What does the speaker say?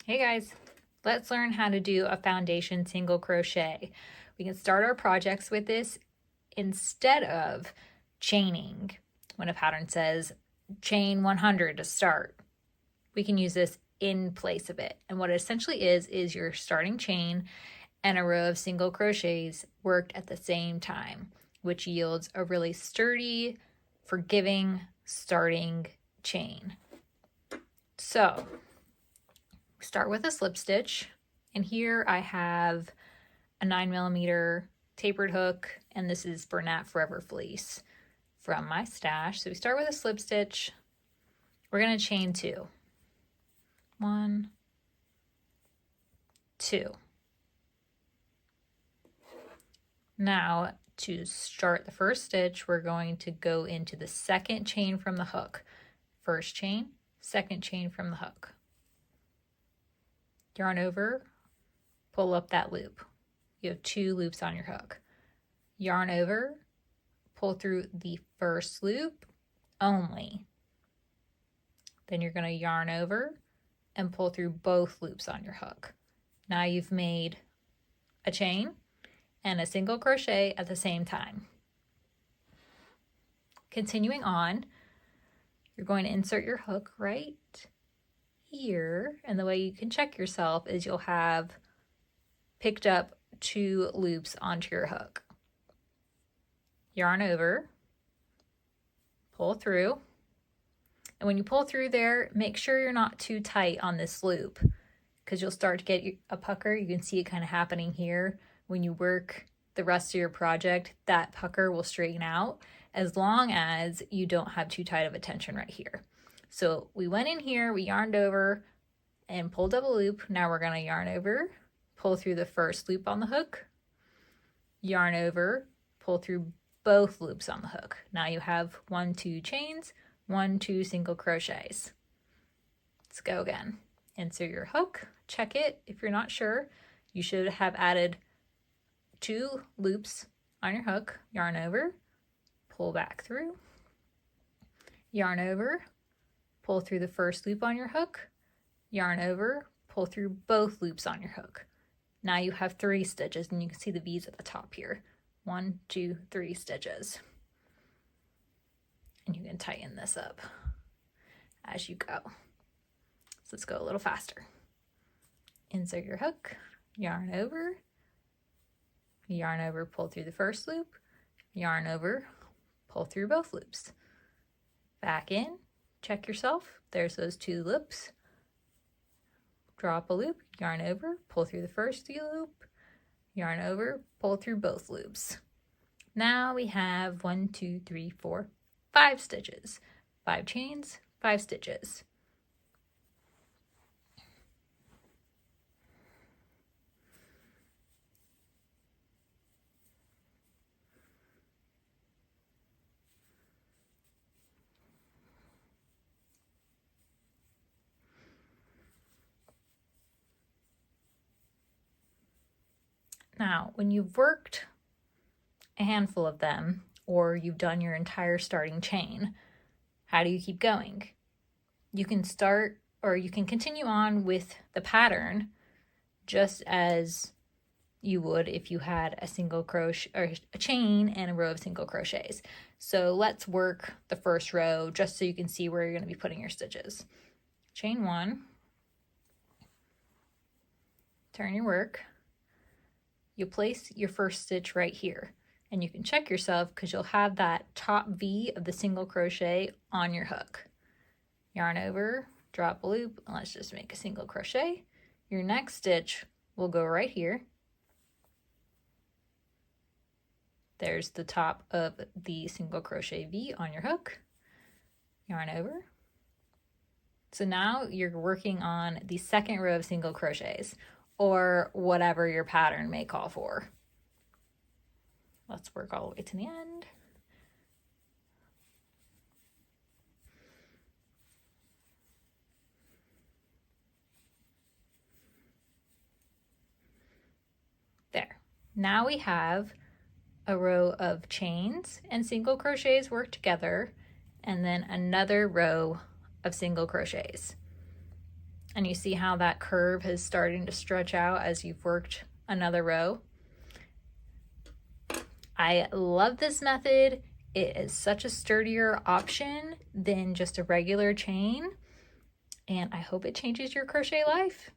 Hey guys, let's learn how to do a foundation single crochet. We can start our projects with this instead of chaining. When a pattern says chain 100 to start, we can use this in place of it. And what it essentially is your starting chain and a row of single crochets worked at the same time, which yields a really sturdy, forgiving starting chain. So start with a slip stitch, and here I have a 9mm tapered hook, and this is for Nat Forever fleece from my stash. So we start with a slip stitch. We're going to chain 2. 1, 2. Now to start the first stitch, we're going to go into the second chain from the hook. First chain, second chain from the hook. Yarn over, pull up that loop. You have 2 loops on your hook. Yarn over, pull through the first loop only. Then you're going to yarn over and pull through both loops on your hook. Now you've made a chain and a single crochet at the same time. Continuing on, you're going to insert your hook right here, and the way you can check yourself is you'll have picked up 2 loops onto your hook. Yarn over, pull through, and when you pull through there, make sure you're not too tight on this loop because you'll start to get a pucker. You can see it kind of happening here. When you work the rest of your project, that pucker will straighten out as long as you don't have too tight of a tension right here. So we went in here, we yarned over and pulled up a loop. Now we're going to yarn over, pull through the first loop on the hook, yarn over, pull through both loops on the hook. Now you have 1, 2 chains, 1, 2 single crochets. Let's go again. Insert your hook, check it. If you're not sure, you should have added 2 loops on your hook, yarn over, pull back through, yarn over, pull through the first loop on your hook, yarn over, pull through both loops on your hook. Now you have 3 stitches, and you can see the V's at the top here. 1, 2, 3 stitches. And you can tighten this up as you go. So let's go a little faster. Insert your hook, yarn over, pull through the first loop, yarn over, pull through both loops. Back in, check yourself. There's those 2 loops. Drop a loop, yarn over, pull through the first loop, yarn over, pull through both loops. Now we have 1, 2, 3, 4, 5 stitches. 5 chains, 5 stitches. Now, when you've worked a handful of them, or you've done your entire starting chain, how do you keep going? You can start, or you can continue on with the pattern just as you would if you had a single crochet or a chain and a row of single crochets. So let's work the first row just so you can see where you're going to be putting your stitches. Chain 1, turn your work. You place your first stitch right here, and you can check yourself because you'll have that top V of the single crochet on your hook. Yarn over, drop a loop, and let's just make a single crochet. Your next stitch will go right here. There's the top of the single crochet V on your hook. Yarn over. So now you're working on the second row of single crochets, or whatever your pattern may call for. Let's work all the way to the end. There. Now we have a row of chains and single crochets work together, and then another row of single crochets. And you see how that curve is starting to stretch out as you've worked another row. I love this method. It is such a sturdier option than just a regular chain, and I hope it changes your crochet life.